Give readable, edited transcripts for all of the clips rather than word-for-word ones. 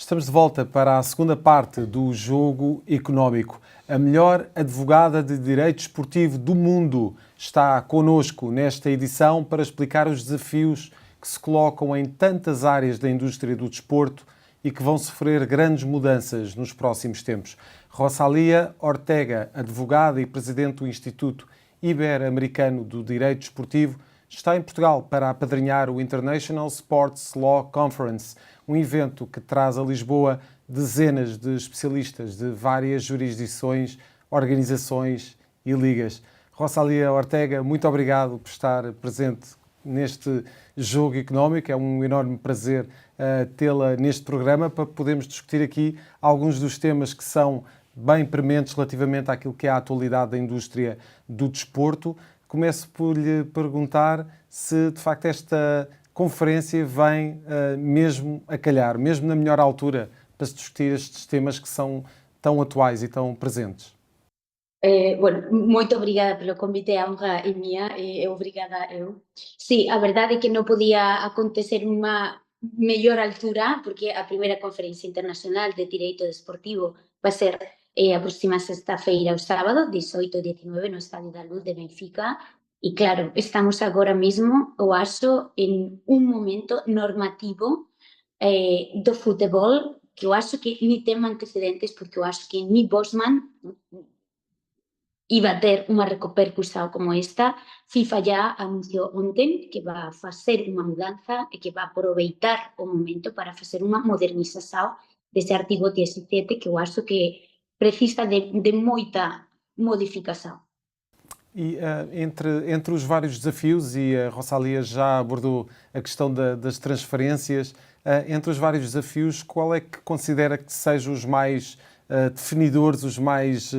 Estamos de volta para a segunda parte do Jogo Económico. A melhor advogada de direito esportivo do mundo está connosco nesta edição para explicar os desafios que se colocam em tantas áreas da indústria do desporto e que vão sofrer grandes mudanças nos próximos tempos. Rosalía Ortega, advogada e presidente do Instituto Ibero-Americano do Direito Desportivo, está em Portugal para apadrinhar o International Sports Law Conference, um evento que traz a Lisboa dezenas de especialistas de várias jurisdições, organizações e ligas. Rosalía Ortega, muito obrigado por estar presente neste Jogo Económico. É um enorme prazer tê-la neste programa para podermos discutir aqui alguns dos temas que são bem prementes relativamente àquilo que é a atualidade da indústria do desporto. Começo por lhe perguntar se, de facto, esta conferência vem mesmo a calhar, mesmo na melhor altura, para se discutir estes temas que são tão atuais e tão presentes. Moito obrigada pelo convite, a honra é minha e obrigada eu. Sí, a verdade é que non podía acontecer nunha mellor altura, porque a primeira conferencia internacional de Direito Desportivo vai ser a próxima sexta-feira, o sábado, 18 e 19, no Estadio da Luz de Benfica. E claro, estamos agora mesmo, eu acho, en un momento normativo do futebol que eu acho que ni ten antecedentes, porque eu acho que ni Bosman iba a ter unha repercusión como esta. FIFA ya anunciou ontem que va a facer unha mudanza e que va a aproveitar o momento para facer unha modernización dese artigo 17 que eu acho que precisa de moita modificación. E entre os vários desafios, e a Rosalía já abordou a questão das transferências, entre os vários desafios, qual é que considera que sejam os mais definidores, os mais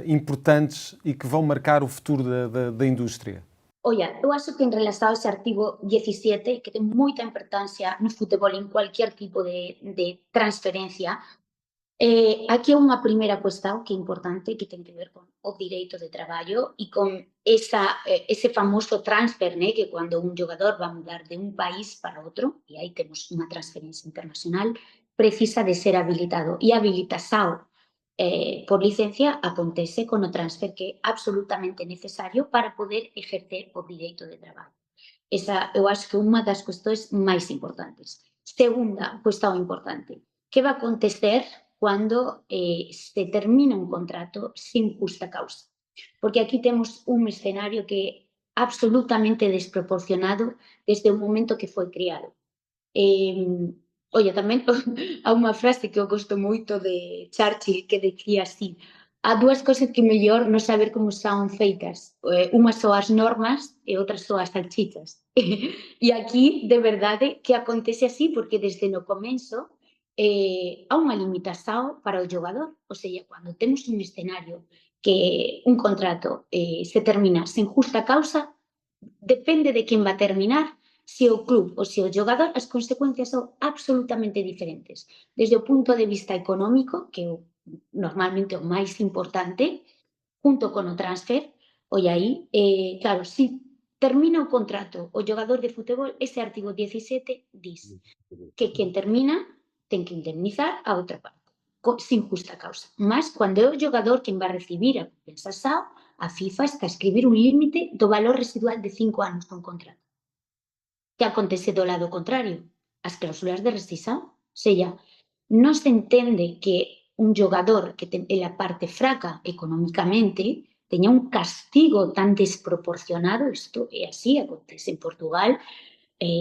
importantes e que vão marcar o futuro da indústria? Olha, eu acho que en relación a ese artigo 17, que ten moita importancia no futebol en cualquier tipo de transferencia, aquí hai unha primeira cuestión que é importante, que ten que ver con o direito de traballo e con ese famoso transfer, que cando un jogador va a mudar de un país para outro, e aí temos unha transferencia internacional, precisa de ser habilitado. E a habilitación por licencia acontece con o transfer que é absolutamente necesario para poder ejercer o direito de traballo. Esa eu acho que é unha das cuestións máis importantes. Segunda cuestión importante, que vai acontecer cando se termina un contrato sin justa causa? Porque aquí temos un escenario que é absolutamente desproporcionado desde o momento que foi criado. Oye, tamén há unha frase que eu gosto moito de Churchill que decía así: há dúas cousas que mellor non saber como son feitas, unhas son as normas e outras son as salchichas. E aquí, de verdade, que acontece así, porque desde no comenzo há unha limitación para o xogador. O sea, cando temos un escenario que un contrato se termina sen justa causa, depende de quen va a terminar, se o club ou se o xogador, as consecuencias son absolutamente diferentes. Desde o punto de vista económico, que é normalmente o máis importante, junto con o transfer, oi aí, claro, se termina o contrato o xogador de futebol, ese artigo 17 diz que quen termina ten que indemnizar a outra parte, sin justa causa. Mas, cando é o xogador quen vai recibir a compensación, a FIFA está a escribir un límite do valor residual de 5 anos dun contrato. Que acontece do lado contrario, as cláusulas de rescisão. Ou seja, non se entende que un xogador que ten a parte fraca económicamente teña un castigo tan desproporcionado. Isto é así, acontece en Portugal,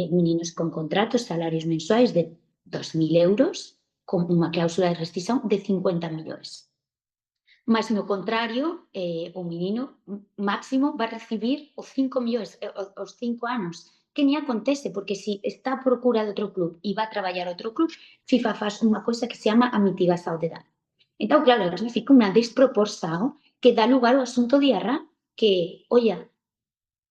meninos con contratos, salarios mensuais de 2.000 euros, con unha cláusula de rescisão de 50 millóns. Mas, no contrario, o menino máximo vai recibir os 5 millóns, os 5 anos, que ni acontece, porque se está a procura de outro club e vai a traballar a outro club, FIFA faz unha coisa que se chama a mitigación de dano. Entón, claro, aquí fica unha desproporción que dá lugar ao asunto de arra, que, oia,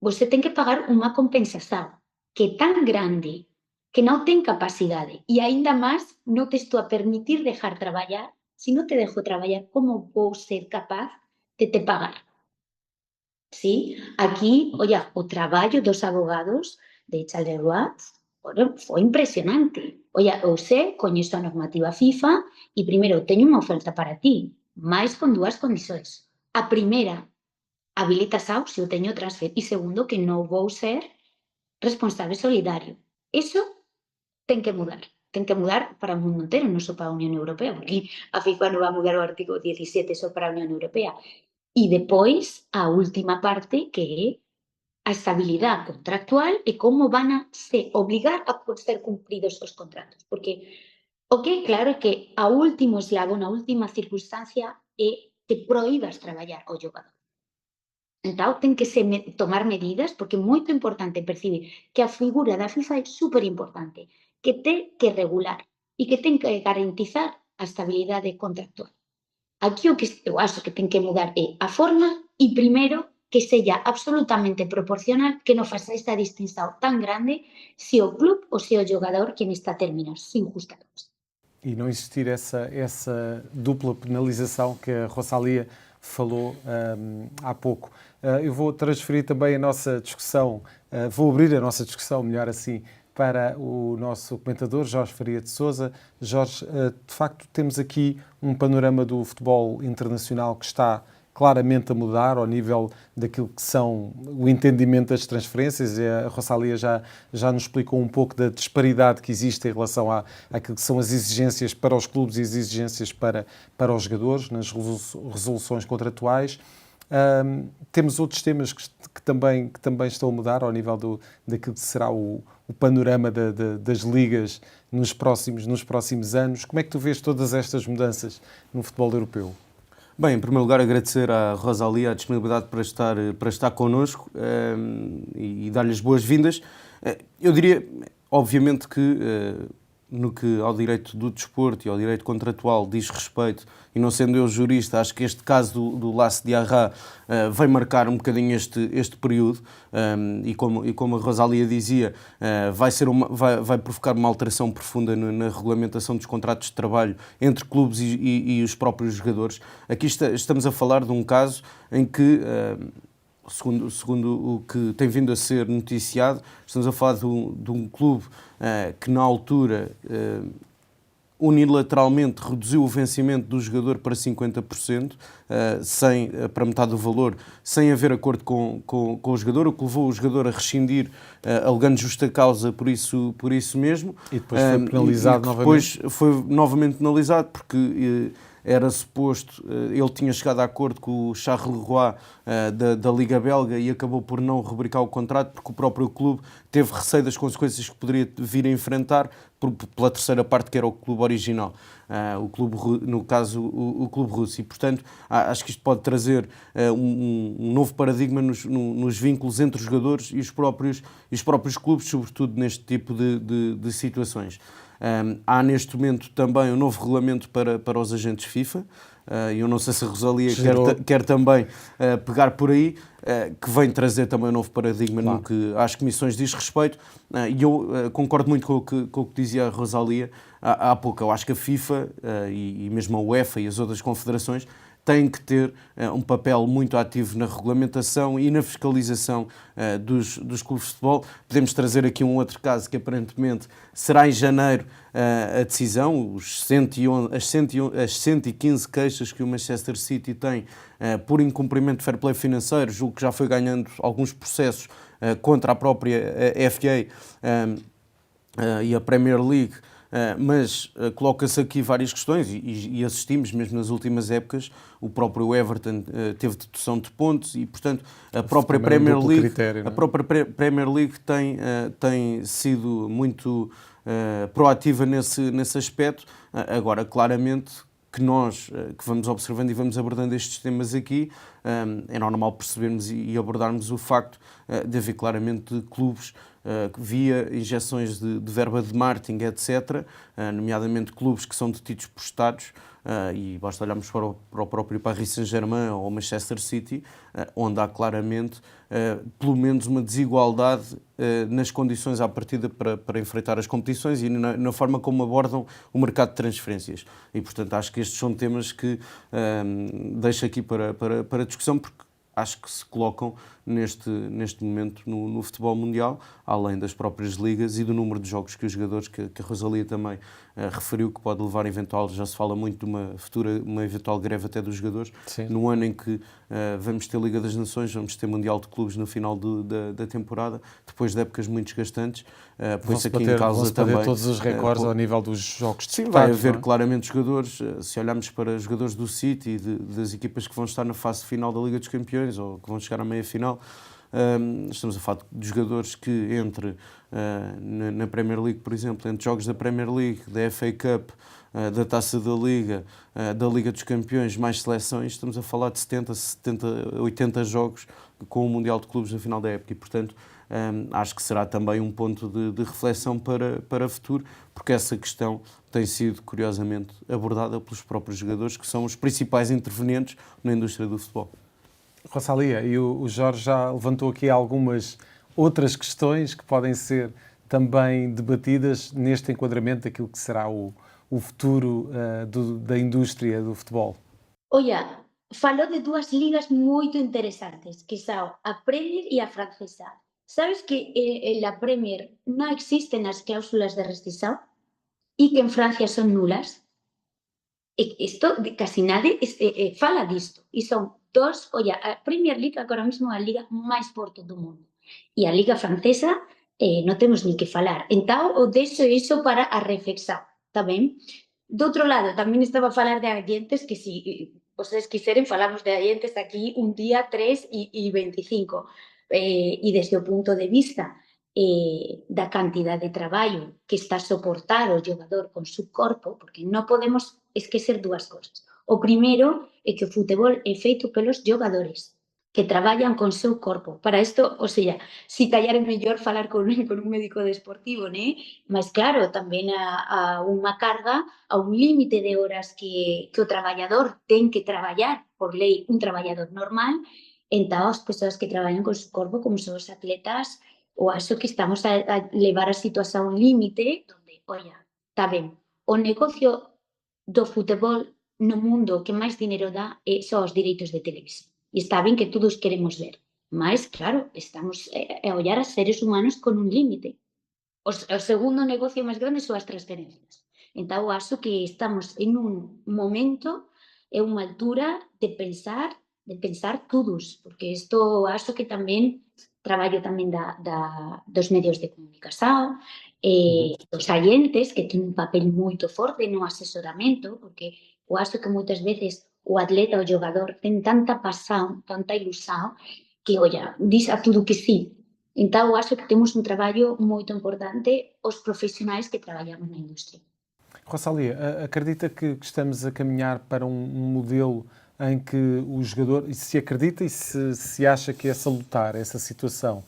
você ten que pagar unha compensación que é tan grande que non ten capacidade e aínda máis non te estou a permitir dejar traballar. Se non te dejo traballar, como vou ser capaz de te pagar? Sí, aquí, oia, o traballo dos abogados de Charleroi foi impresionante. Oye, eu sei, coñezo a normativa FIFA e primeiro teño unha oferta para ti, máis con dúas condições. A primeira, habilitas out se eu teño transfer e segundo, que non vou ser responsable solidario. Eso ten que mudar. Ten que mudar para o mundo inteiro, non só para a Unión Europea, porque a FIFA non vai mudar o artigo 17 só para a Unión Europea. E depois, a última parte, que é a estabilidade contractual e como van a se obligar a ser cumpridos os contratos. Porque o que é claro é que a último eslabón, a última circunstancia é que proíbas traballar ao xogador. Entón, ten que se tomar medidas, porque é moito importante percibir que a figura da FIFA é super importante, que ten que regular e que ten que garantizar a estabilidade contractual. Aquí o que eu acho que ten que mudar é a forma e, primeiro, que sella absolutamente proporcional, que non faça esta distinción tan grande se o club ou se o xogador quen está a terminar, sin justa causa. E não existir essa dupla penalização que a Rosalía falou há pouco. Eu vou transferir também a nossa discussão, vou abrir a nossa discussão, melhor assim, para o nosso comentador, Jorge Faria de Sousa. Jorge, de facto, temos aqui um panorama do futebol internacional que está claramente a mudar ao nível daquilo que são o entendimento das transferências. A Rosalía já nos explicou um pouco da disparidade que existe em relação àquilo que são as exigências para os clubes e as exigências para os jogadores nas resoluções contratuais. Temos outros temas que também estão a mudar ao nível daquilo que será o panorama das ligas nos próximos anos. Como é que tu vês todas estas mudanças no futebol europeu? Bem, em primeiro lugar, agradecer à Rosalía a disponibilidade para estar connosco e dar-lhe as boas-vindas. Eu diria, obviamente, que no que ao direito do desporto e ao direito contratual diz respeito, e não sendo eu jurista, acho que este caso do Laç de Arras vai marcar um bocadinho este período e como a Rosalía dizia, vai provocar uma alteração profunda na regulamentação dos contratos de trabalho entre clubes e os próprios jogadores. Aqui estamos a falar de um caso em que, segundo o que tem vindo a ser noticiado, estamos a falar de um clube que na altura unilateralmente reduziu o vencimento do jogador para 50%, para metade do valor, sem haver acordo com o jogador, o que levou o jogador a rescindir, alegando justa causa por isso mesmo. E depois foi penalizado novamente. Depois foi novamente penalizado porque era suposto, ele tinha chegado a acordo com o Charleroi da Liga Belga e acabou por não rubricar o contrato porque o próprio clube teve receio das consequências que poderia vir a enfrentar pela terceira parte, que era o clube original, o clube, no caso o clube russo. E, portanto, acho que isto pode trazer um novo paradigma nos vínculos entre os jogadores e os próprios clubes, sobretudo neste tipo de situações. Há neste momento também um novo regulamento para os agentes FIFA. Eu não sei se a Rosalía quer também pegar por aí, que vem trazer também um novo paradigma, claro, no que às comissões diz respeito. E eu concordo muito com o que dizia a Rosalía há pouco. Eu acho que a FIFA e mesmo a UEFA e as outras confederações têm que ter um papel muito ativo na regulamentação e na fiscalização dos clubes de futebol. Podemos trazer aqui um outro caso que aparentemente será em janeiro a decisão, as 115 queixas que o Manchester City tem por incumprimento de fair play financeiro, julgo que já foi ganhando alguns processos contra a própria FA e a Premier League. Mas coloca-se aqui várias questões e assistimos, mesmo nas últimas épocas, o próprio Everton teve dedução de pontos e, portanto, a própria Premier League, critério, a própria Premier League tem sido muito proativa nesse aspecto. Agora, claramente, que nós que vamos observando e vamos abordando estes temas aqui, é normal percebermos e abordarmos o facto de haver claramente clubes via injeções de verba de marketing, etc., nomeadamente clubes que são detidos por Estados, e basta olharmos para o próprio Paris Saint-Germain ou Manchester City, onde há claramente, pelo menos, uma desigualdade nas condições à partida para enfrentar as competições e na forma como abordam o mercado de transferências. E, portanto, acho que estes são temas que deixo aqui para discussão, porque acho que se colocam neste momento no futebol mundial, além das próprias ligas e do número de jogos que os jogadores, que a Rosalia também referiu, que pode levar eventual, já se fala muito de uma eventual greve até dos jogadores. Sim. No ano em que vamos ter Liga das Nações, vamos ter Mundial de Clubes no final da temporada, depois de épocas muito desgastantes, por isso aqui em casa também todos os recordes ao nível dos jogos sim, disputados. vai haver claramente jogadores, se olharmos para jogadores do City e das equipas que vão estar na fase final da Liga dos Campeões ou que vão chegar à meia-final, estamos a falar de jogadores que na Premier League, por exemplo, entre jogos da Premier League, da FA Cup, da Taça da Liga, da Liga dos Campeões, mais seleções, estamos a falar de 70, 80 jogos com o Mundial de Clubes no final da época e, portanto, acho que será também um ponto de reflexão para o futuro, porque essa questão tem sido, curiosamente, abordada pelos próprios jogadores, que são os principais intervenientes na indústria do futebol. Rosalia, e o Jorge já levantou aqui algumas outras questões que podem ser também debatidas neste enquadramento daquilo que será o futuro da indústria do futebol. Olha, falou de duas ligas muito interesantes, que são a Premier e a francesa. Sabes que en la Premier no existen as cláusulas de rescisão e que en Francia son nulas? Isto casi nadie fala disto. E son olha, a Premier League agora mesmo é a liga máis forte do mundo. E a liga francesa non temos ni que falar. Entón, o deixo iso para a reflexão, está ben? Do outro lado, tamén estaba a falar de agentes, que si vocês quiseren falamos de agentes aquí un día 3 e 25. E desde o punto de vista da cantidad de traballo que está a soportar o xogador con su corpo, porque non podemos esquecer dúas cosas. O primeiro é que o futebol é feito pelos xogadores que traballan con seu corpo. Para isto, o sea, si callar é mellor falar con un médico deportivo, né? Mas claro, tamén a unha carga, a un límite de horas que o traballador ten que traballar, por lei, un traballador normal, entón as persoas que traballan con seu corpo, como son os atletas, o acho que estamos a levar a situación límite donde, oia, está ben, o negocio do futebol no mundo que máis dinero dá son os direitos de televisión. E está ben que todos queremos ver, mas, claro, estamos a ollar a seres humanos con un límite. O segundo negocio máis grande son as transferencias. Entón, acho que estamos en un momento, en unha altura de pensar todos, porque isto acho que tamén traballo tamén dos medios de comunicación, dos agentes, que ten un papel moito forte no asesoramento, porque eu acho que moitas veces o atleta, o xogador, ten tanta pasión, tanta ilusión, que, olla, dis a tudo que sí. Entón, eu acho que temos un traballo moito importante os profesionais que traballamos na industria. Rosalia, acredita que estamos a caminhar para um modelo em que o jogador, e se acredita e se acha que é salutar essa situação,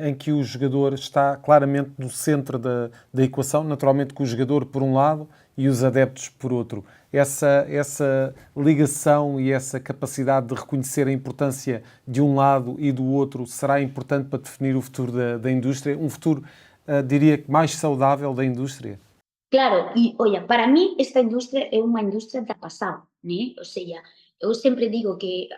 em que o jogador está claramente no centro da equação, naturalmente com o jogador por um lado e os adeptos por outro. Essa ligação e essa capacidade de reconhecer a importância de um lado e do outro será importante para definir o futuro da indústria, um futuro, diria que mais saudável da indústria? Claro, e, olha, para mí esta industria é unha industria da pasado, né? O sea, eu sempre digo que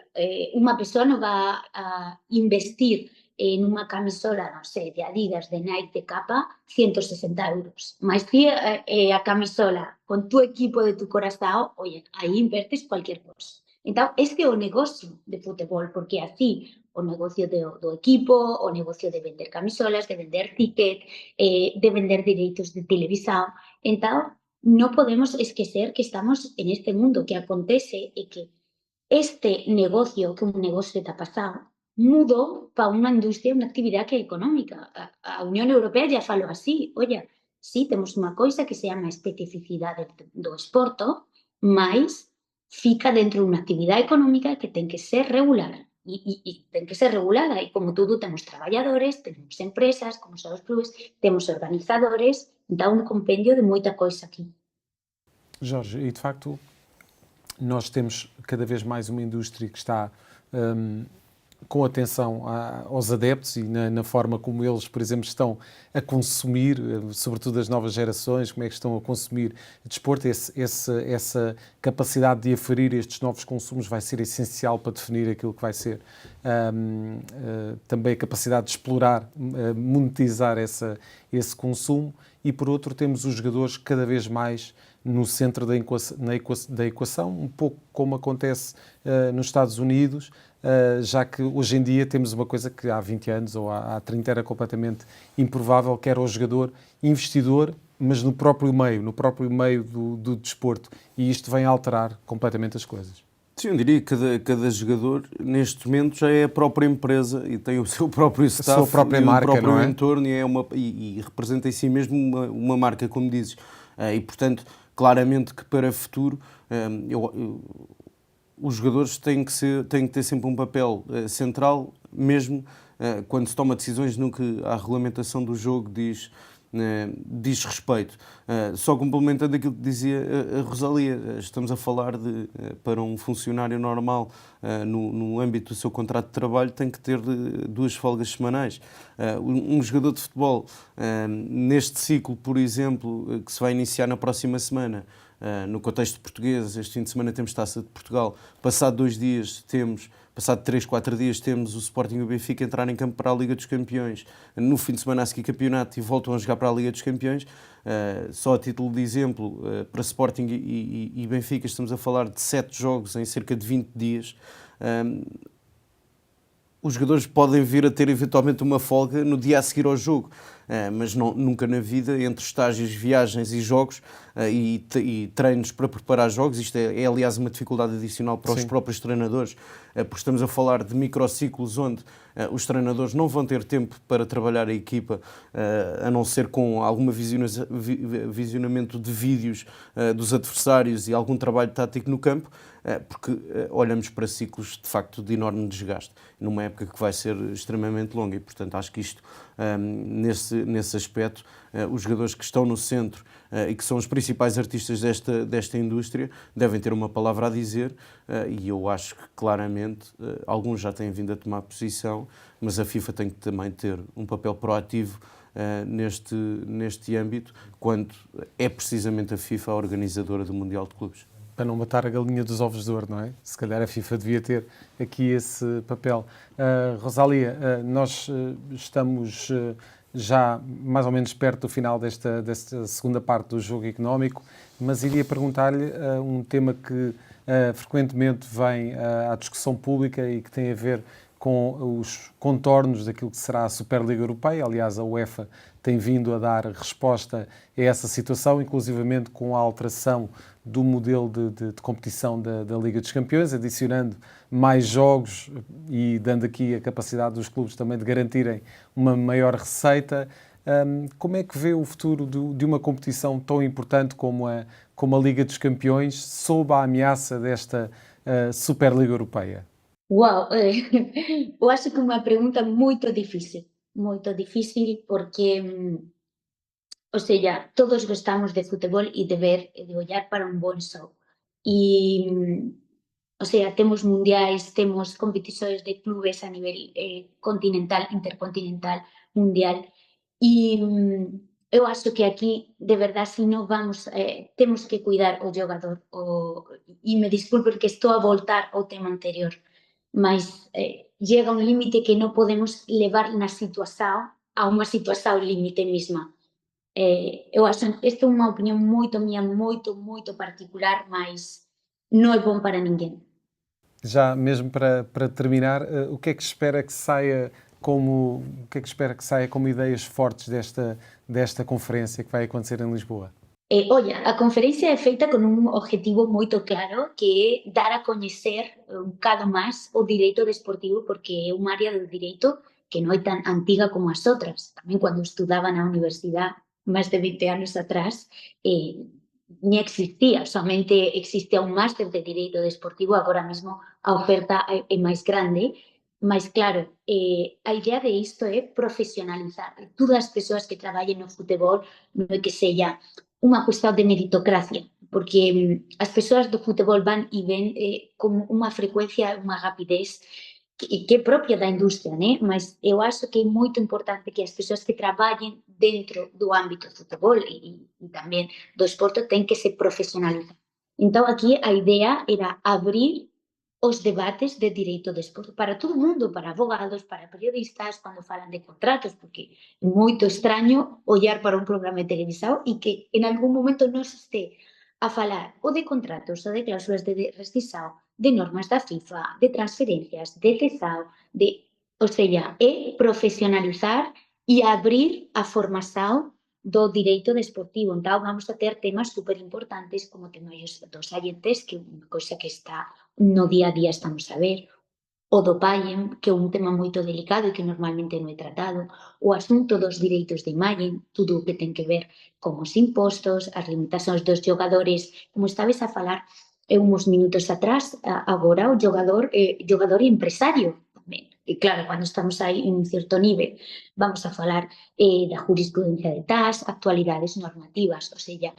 unha persoa non va a investir en unha camisola, non sei, de Adidas, de Nike, de Kappa, 160 euros. Mas ti a camisola con tu equipo de tu corazón, oye, aí invertes cualquier cosa. Entón, este é o negocio de futebol, porque así o negocio do equipo, o negocio de vender camisolas, de vender ticket, de vender direitos de televisión. Entón, non podemos esquecer que estamos en este mundo, que acontece e que este negocio, que é un negocio da pasado, mudou para unha industria, unha actividade que é económica. A Unión Europea ya falou así, oye, sí, temos unha coisa que se chama especificidade do esporto, mas fica dentro dunha actividade económica que ten que ser regular. E ten que ser regulada, e como tudo temos traballadores, temos empresas, como son os clubes, temos organizadores, dá un compendio de moita coisa aquí. Jorge, e de facto nós temos cada vez mais uma indústria que está com atenção aos adeptos e na forma como eles, por exemplo, estão a consumir, sobretudo as novas gerações, como é que estão a consumir desporto. Essa capacidade de aferir estes novos consumos vai ser essencial para definir aquilo que vai ser também a capacidade de explorar, monetizar esse consumo. E, por outro, temos os jogadores cada vez mais no centro da equação, um pouco como acontece nos Estados Unidos, já que hoje em dia temos uma coisa que há 20 anos ou há 30 era completamente improvável, que era o jogador investidor, mas no próprio meio do desporto. E isto vem alterar completamente as coisas. Sim, eu diria que cada jogador, neste momento, já é a própria empresa e tem o seu próprio staff, a sua própria marca, o próprio entorno, e representa em si mesmo uma marca, como dizes. E, portanto, claramente que para o futuro os jogadores têm que ter sempre um papel central, mesmo quando se toma decisões no que a regulamentação do jogo diz respeito. Só complementando aquilo que dizia a Rosalia, estamos a falar para um funcionário normal, no âmbito do seu contrato de trabalho, tem que ter 2 folgas semanais. Um jogador de futebol, neste ciclo, por exemplo, que se vai iniciar na próxima semana, no contexto português, este fim de semana temos Taça de Portugal, passado 3, 4 dias temos o Sporting e o Benfica entrar em campo para a Liga dos Campeões, no fim de semana a seguir campeonato e voltam a jogar para a Liga dos Campeões. Só a título de exemplo, para Sporting e Benfica estamos a falar de 7 jogos em cerca de 20 dias. Os jogadores podem vir a ter eventualmente uma folga no dia a seguir ao jogo, mas nunca na vida, entre estágios, viagens e jogos e treinos para preparar jogos. Isto é aliás uma dificuldade adicional para os próprios treinadores, porque estamos a falar de microciclos onde os treinadores não vão ter tempo para trabalhar a equipa, a não ser com algum visionamento de vídeos dos adversários e algum trabalho tático no campo, porque olhamos para ciclos de facto de enorme desgaste, numa época que vai ser extremamente longa e, portanto, acho que isto, nesse aspecto, os jogadores que estão no centro e que são os principais artistas desta indústria devem ter uma palavra a dizer, e eu acho que claramente alguns já têm vindo a tomar posição, mas a FIFA tem que também ter um papel proativo neste âmbito, quando é precisamente a FIFA a organizadora do Mundial de Clubes. Para não matar a galinha dos ovos de ouro, não é? Se calhar a FIFA devia ter aqui esse papel. Rosalia, nós estamos já mais ou menos perto do final desta segunda parte do jogo económico, mas iria perguntar-lhe um tema que frequentemente vem à discussão pública e que tem a ver com os contornos daquilo que será a Superliga Europeia. Aliás, a UEFA tem vindo a dar resposta a essa situação, inclusivamente com a alteração do modelo de competição da Liga dos Campeões, adicionando mais jogos e dando aqui a capacidade dos clubes também de garantirem uma maior receita. Como é que vê o futuro de uma competição tão importante como a Liga dos Campeões, sob a ameaça desta Superliga Europeia? Uau, eu acho que é uma pergunta muito difícil porque, ou seja, todos gostamos de futebol e de ver e de olhar para um bom show. E, ou seja, temos mundiais, temos competições de clubes a nível continental, intercontinental, mundial. E eu acho que aqui, de verdade, se não vamos, temos que cuidar o jogador. E me desculpe porque estou a voltar ao tema anterior, mas chega um limite que não podemos levar na situação a uma situação limite mesma. Eu acho, esta é uma opinião muito minha, muito particular, mas não é bom para ninguém. Já mesmo para terminar, o que é que espera que saia como ideias fortes desta conferência que vai acontecer em Lisboa? Olha, a conferência é feita com um objetivo muito claro, que é dar a conhecer um bocado mais o direito desportivo, porque é uma área do direito que não é tão antiga como as outras. Também quando estudava na universidade, mais de 20 anos atrás, nem existia, somente existia um máster de direito desportivo. Agora mesmo a oferta é mais grande, mas claro, a ideia de isto é profissionalizar todas as pessoas que trabalhem no futebol, não é que seja uma questão de meritocracia, porque as pessoas do futebol vão e vêm com uma frequência, uma rapidez que é própria da indústria, né? Mas eu acho que é muito importante que as pessoas que trabalhem dentro do âmbito do futebol e também do esporte têm que se profissionalizar. Então, aqui a ideia era abrir os debates de direito do esporte para todo mundo, para advogados, para periodistas, quando falam de contratos, porque é muito estranho olhar para um programa de televisão e que em algum momento não se esteja a falar ou de contratos ou de cláusulas de rescisão, de normas da FIFA, de transferencias, de cesão, ou seja, é profissionalizar e abrir a formação do direito desportivo. Então, vamos a ter temas super importantes como o tema dos agentes, que é uma coisa que está no día a día estamos a ver, o do paguen, que é un tema moito delicado e que normalmente non é tratado, o asunto dos direitos de imagen, tudo o que ten que ver con os impostos, as limitacións dos jogadores, como estabes a falar uns minutos atrás, agora o jogador e empresario tamén. E claro, cando estamos aí en un certo nivel, vamos a falar da jurisprudencia de TAS, actualidades normativas, ou seja,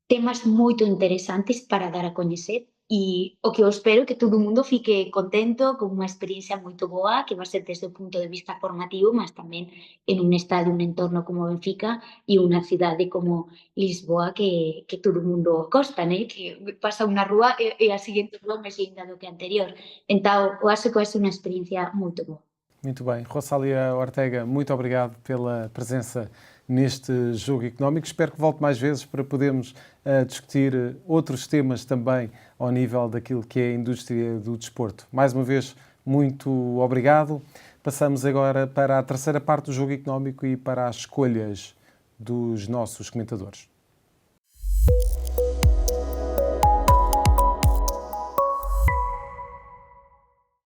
temas moito interesantes para dar a coñecer e o que eu espero que todo o mundo fique contento con unha experiencia moito boa que va a ser desde o punto de vista formativo, mas tamén en un estadio, un entorno como Benfica e unha cidade como Lisboa que todo o mundo costa, né? Que pasa unha rúa e a seguinte rúa máis linda do que a anterior. Entón, eu acho que vai ser unha experiencia moito boa. Muito bem. Rosália Ortega, muito obrigado pela presença neste Jogo Económico. Espero que volte mais vezes para podermos discutir outros temas também ao nível daquilo que é a indústria do desporto. Mais uma vez, muito obrigado. Passamos agora para a terceira parte do Jogo Económico e para as escolhas dos nossos comentadores.